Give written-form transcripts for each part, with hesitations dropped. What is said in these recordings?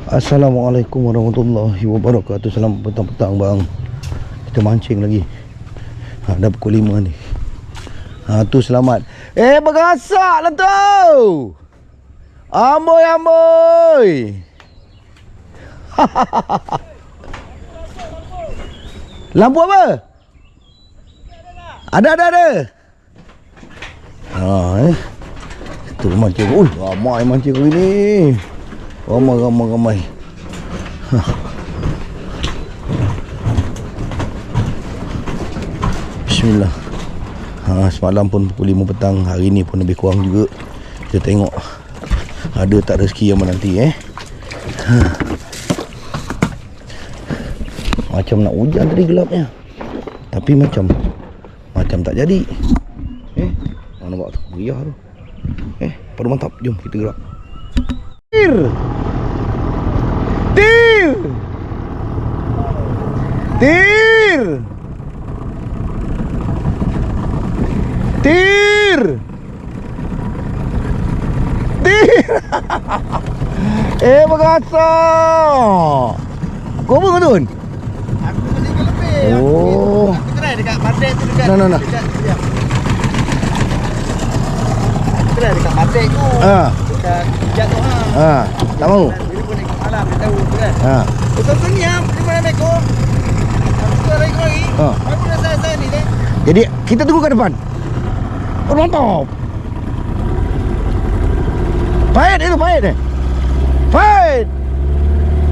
Assalamualaikum warahmatullahi wabarakatuh. Selamat petang-petang bang. Kita mancing lagi. Dah pukul 5 ni. Tu selamat. Bergasak lah tu. Amboi amboi. Lampu apa? Ada. Itu mancing. Ramai mancing hari ni. Ramai. Bismillah. Semalam pun pukul 5 petang. Hari ni pun lebih kurang juga. Kita tengok ada tak rezeki yang menanti Macam nak hujan tadi gelapnya. Tapi macam tak jadi. Mana nampak tu? Meriah tu. Pada mantap. Jom kita gerak. Tir. Bergasak. Kau apa kau tun? Aku beli ke lebih. Oh. Aku try dekat Padek tu dekat. Nah. Dekat dia. Try dekat Padek tu. Dekat Kijat tu Tak mau. Bila pun ikut malam dia tahu tu kan. Betul ni beli mana meko. Aku tu lagi. Aku dah saya ni deh. Jadi kita tunggu kat depan. Mantap. Fight.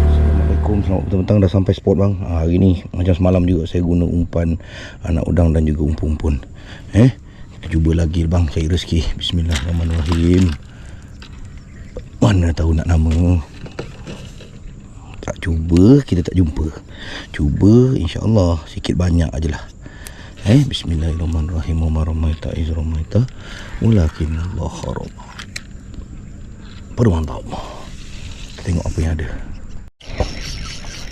Assalamualaikum, selamat petang. Dah sampai spot bang. Hari ni macam semalam juga saya guna umpan anak udang dan juga umpun-umpun. Kita cuba lagi bang cari rezeki. Bismillahirrahmanirrahim. Mana tahu nak nama. Tak cuba kita tak jumpa. Cuba insya-Allah sikit banyak ajalah. Bismillahirrahmanirrahim. Maramaita izramaita walakin Allah kharab. Mantap. Kita tengok apa yang ada.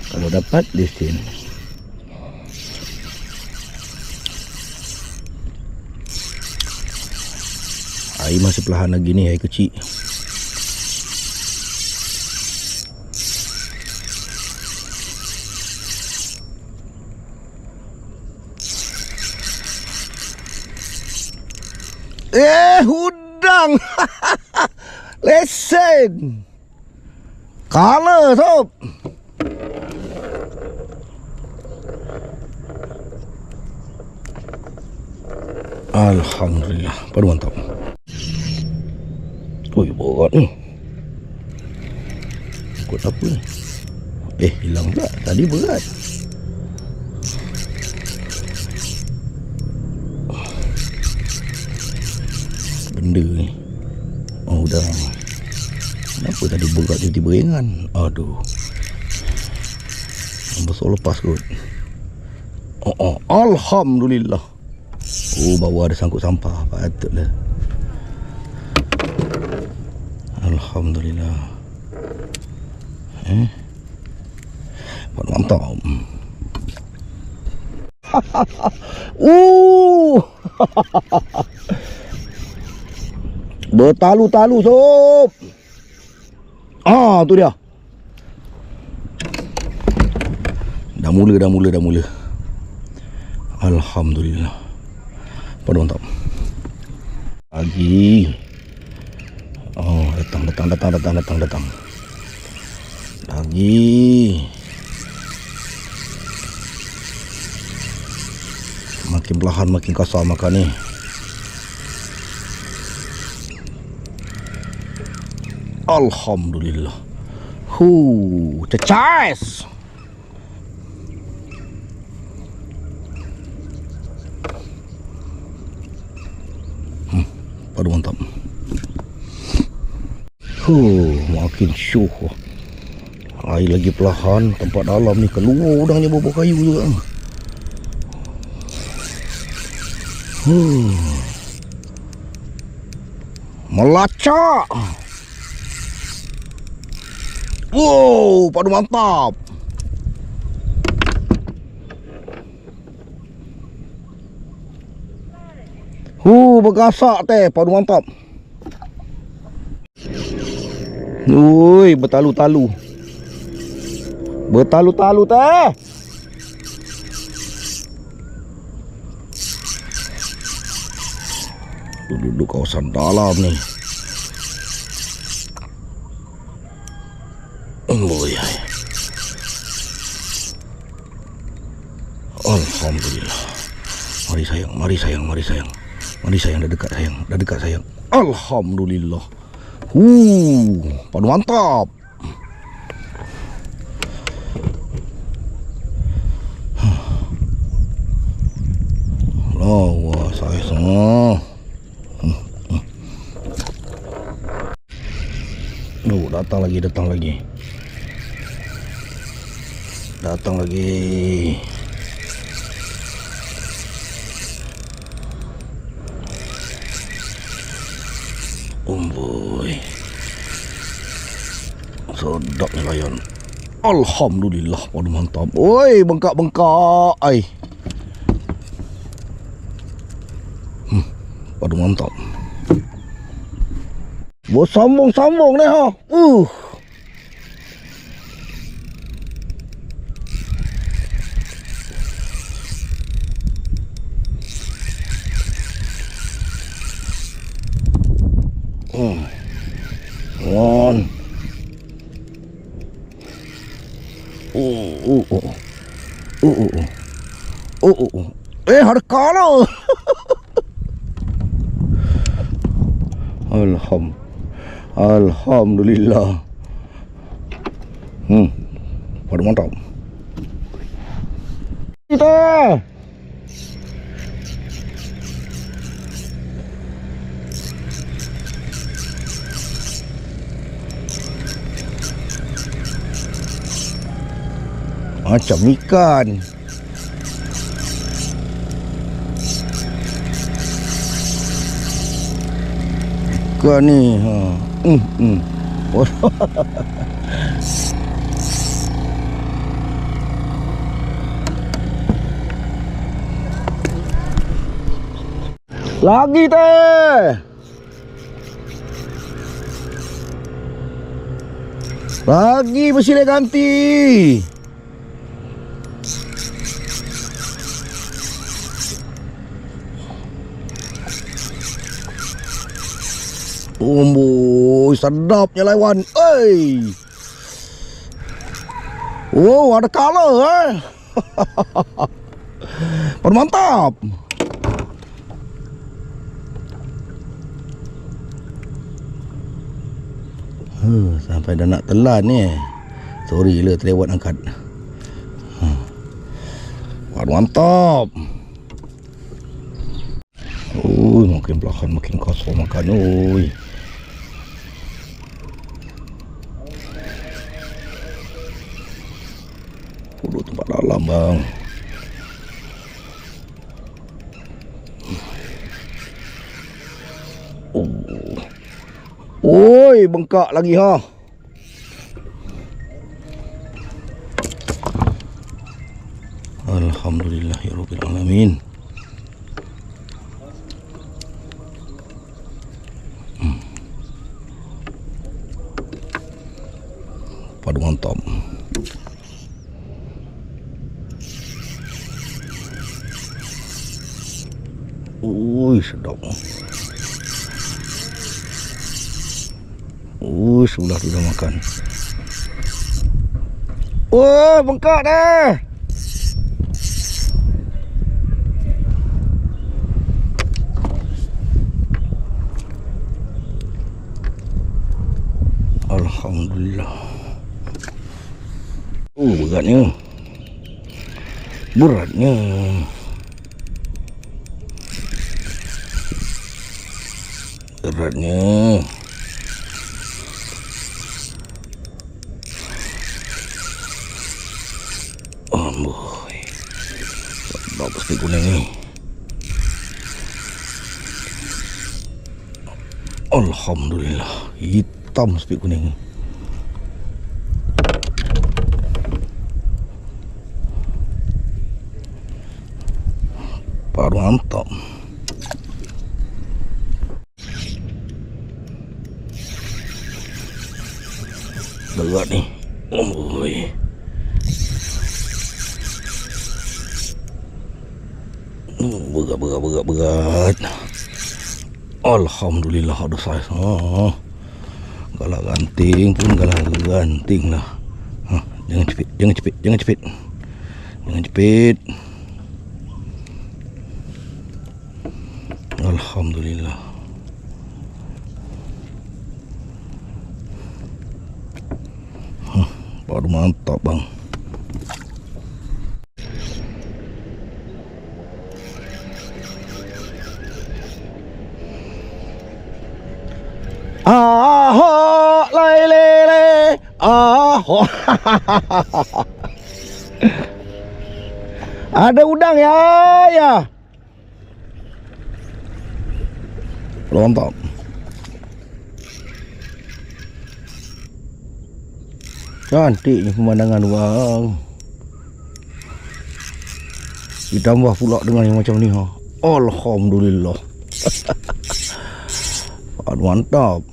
Kalau dapat lesen. Air masih perlahan lagi ni, air kecil. Udang. Lesen. Color sob. Alhamdulillah, baru mantap. Berat ni. Ikut apa ni? Hilang pula. Tadi berat. Benda ni. Dah. Kenapa tadi berat tiba-tiba ringan? Aduh. Besok lepas kot. Alhamdulillah. Bawah ada sangkut sampah. Patutlah. Alhamdulillah. Mantap. Bertalu-talu sob. Tu dia. Dah mula. Alhamdulillah. Mantap. Lagi. Datang. Lagi. Makin perlahan makin kasar makan ni. Alhamdulillah. Cecas. Pada mantap. Makin syuh. Air lagi perlahan. Tempat dalam ni keluar udangnya bau kayu juga. Melacak. Padu mantap. Bergasak teh, padu mantap. Bertalu-talu. Bertalu-talu teh. Duduk kawasan dalam ni. Oh ya. Alhamdulillah. Mari sayang, mari sayang, mari sayang. Mari sayang, dah dekat sayang, dah dekat sayang. Alhamdulillah. Padu mantap. Wah, saya semua. Datang lagi. Datang lagi. Boy. Sedapnya layan. Alhamdulillah, padu mantap. Oi, bengkak-bengkak. Ai. Padu mantap. Buat sambung-sambung ni ha. One. Ada kala. Alhamdulillah. Padu mantap. Kita. Macam ikan. Ikan ni. Lagi teh. Lagi bersilai ganti. Sedapnya lawan. Oh, ada kala mantap. Sampai dah nak telan ni. Sorry lah terlewat angkat. Mantap. Makin perlahan makin kosong makan. Duduk tempat dalam bang. Oi, bengkak lagi ha. Alhamdulillahirabbil alamin. Padu mantap. Sedap. Sebelah tu dah makan. Bengkak dah. Alhamdulillah. Beratnya. Beratnya. Amboi. Sedap pasti kuning ni. Alhamdulillah. Hitam spik kuning ni. Padu mantap. Berat ni. Berat. Alhamdulillah ada saiz. Galak ganting pun galak ganting lah. Jangan cepit. Alhamdulillah. Baru mantap bang. Lele. Ada udang ya. Mantap. Cantik ni pemandangan bang. Ditambah pula dengan yang macam ni Alhamdulillah. Aduh mantap.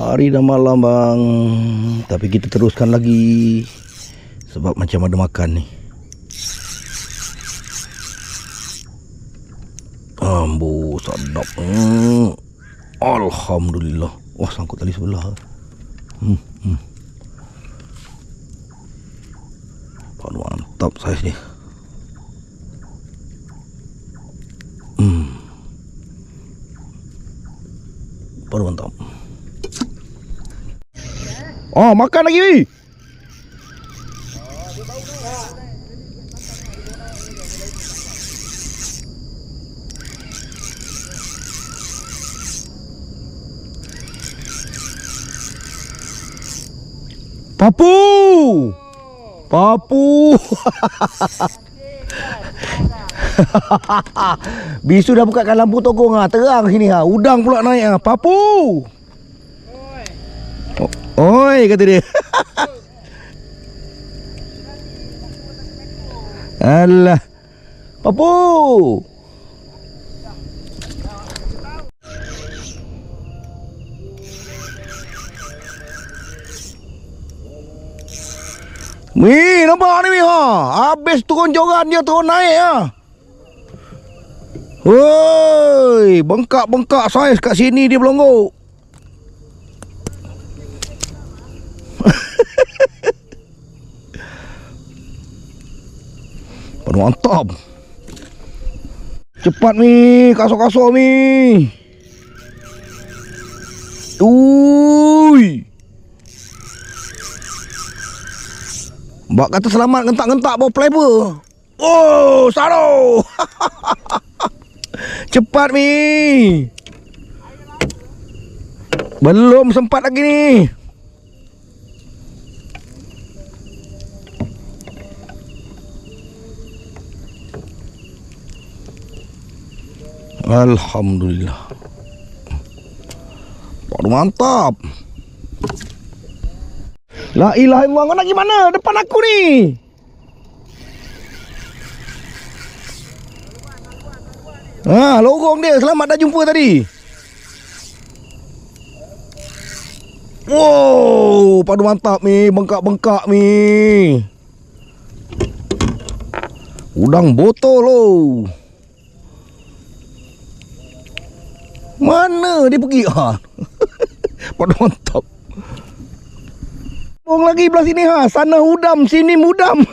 Hari dah malam bang, tapi kita teruskan lagi sebab macam ada makan ni. Ambo sedap. Alhamdulillah. Wah, sangkut tali sebelah. Mantap saiz ni. Baru mantap. Makan lagi. Papu. Bisu dah bukakan lampu togong terang sini udang pula naik Papu. Oi kata dia. Alah. Papu. Mi, nampak ni habis turun joran dia turun naik Woi, bengkak-bengkak saiz kat sini dia belonggok. Mantap. Cepat mi, kasut-kasut mi. Ui. Mbak kata selamat gentak-gentak bawa playboy. Oh, saro. Cepat mi. Belum sempat lagi ni. Alhamdulillah. Baru mantap. La ilaha illallah, kau nak gimana? Depan aku ni. Lorong dia. Selamat dah jumpa tadi. Wow, padu mantap mi. Bengkak-bengkak mi. Udang botol lo. Mana dia pergi? Padu mantap. Bong lagi belah sini sana udam, sini mudam.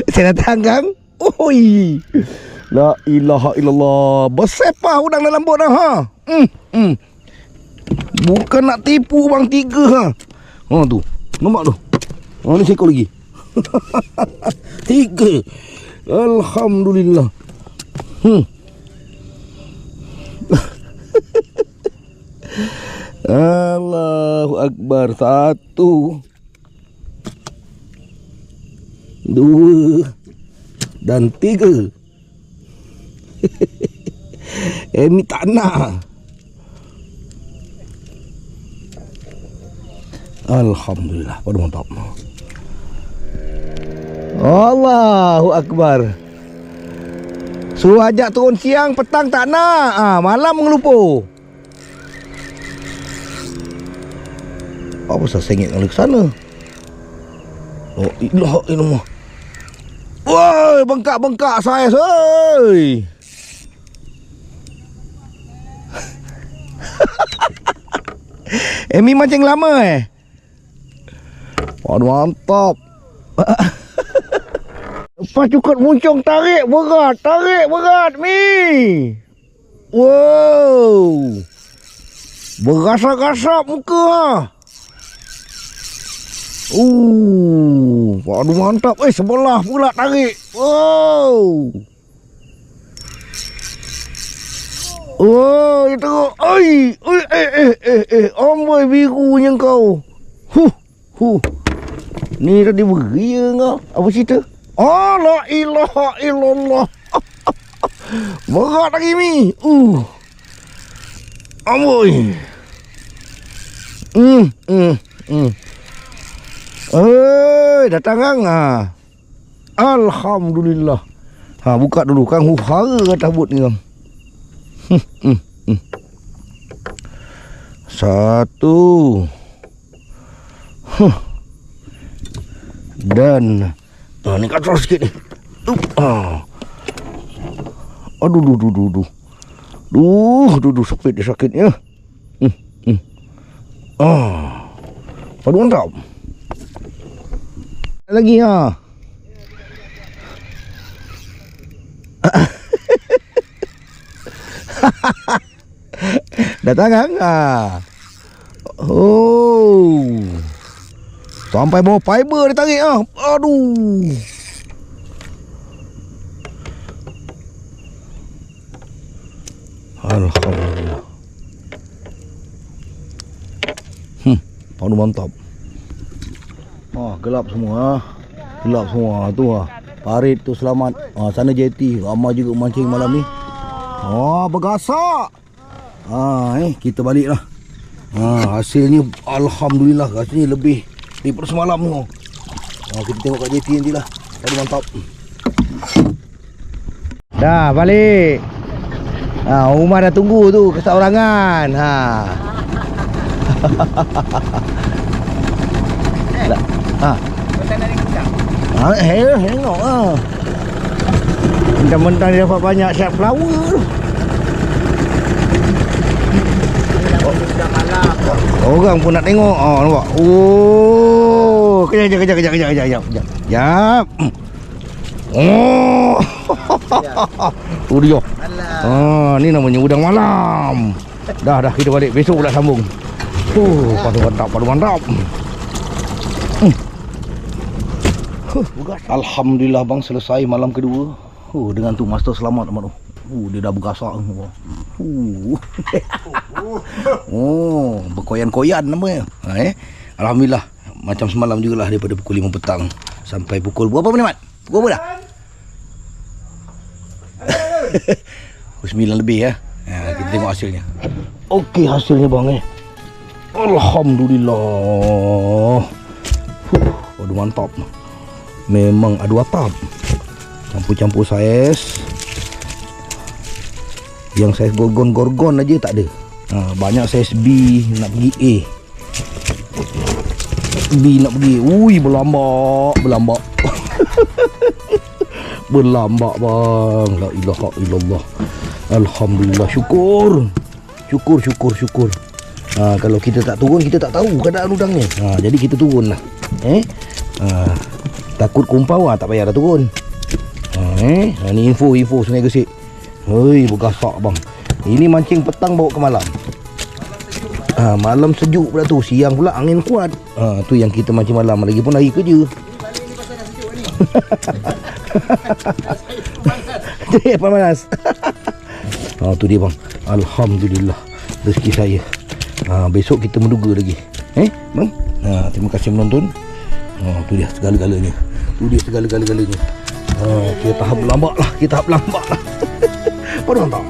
Saya datang kang. Oi. La ilaha illallah. Bersepah udang dalam bot Bukan nak tipu bang 3 tu. Nampak tu. Ni seekor lagi. 3. Alhamdulillah. Allahu Akbar. 1 2 dan 3. Ni tak nak. Alhamdulillah. Pada mantap. Allahu Akbar. Suruh ajak turun siang, petang tak nak. Malam mengelupo. Apa pasal sengit ke sana? Oh, ilah ilmu. Woi, bengkak-bengkak saya, oi. Mi mancing lama Waduh, mantap. Lepas cukup muncung, tarik berat, Mi. Wow. Berasap-rasap muka. Waduh, mantap. Sebelah pula tarik. Wow. Oh, itu. Amboi birunya kau. Ni tadi beria kau. Apa cerita? Oh, la ilaha illallah. Berat lagi, Mi. Amboi. Datang kan? Alhamdulillah. Buka dulu Kang. Hara kata but ni Kang. Satu. Dan ni kacau sikit ni. Aduh. Sakit dia sakitnya. Aduh, mantap. Lagi Datang kan? Sampai bawa fiber dia tarik. Aduh. Alhamdulillah. Padu mantap. Gelap semua. Gelap semua tu parit tu selamat. Sana jeti ramai juga mancing malam ni. Bergasak. Kita balik lah. Hasilnya alhamdulillah, rasanya lebih daripada semalam tu. Kita tengok kat jeti nantilah. Padu mantap. Dah balik. Umar dah tunggu tu keseorangan. Tengok mentang-mentang dia dapat banyak shark flower. Orang pun nak tengok. Nampak. Kejap. Dia. Ni namanya udang malam. Dah kita balik. Besok pula sambung. Padu mantap. Alhamdulillah bang, selesai malam kedua. Dengan tu master selamat amat tu. Dia dah bergasak. Berkoyan-koyan namanya. Alhamdulillah. Macam semalam jugalah, daripada pukul 5 petang sampai pukul berapa ni Mat? Pukul berapa dah? Pukul 9 lebih ya. Kita tengok hasilnya. Okey, hasilnya bang Alhamdulillah. Waduh, mantap. Memang adu atap. Campur-campur saiz. Yang saiz gorgon aja tak ada. Banyak saiz B nak pergi A. B nak pergi. Berlambak. Berlambak bang. La ilaha illallah. Alhamdulillah, syukur. Kalau kita tak turun, kita tak tahu keadaan udangnya. Jadi kita turun lah. Takut kumpau tak payah dah turun. Ni info Sungai Gesik. Bergasak bang. Ini mancing petang bawa ke malam. Malam sejuk pula tu. Siang pula angin kuat. Tu yang kita mancing malam. Lagipun hari kerja. Panas. Tu dia bang. Alhamdulillah, rezeki saya. Besok kita menduga lagi. Bang. Terima kasih menonton. Tu dia segala-galanya. Kita tahap lambat lah. Pada mantap.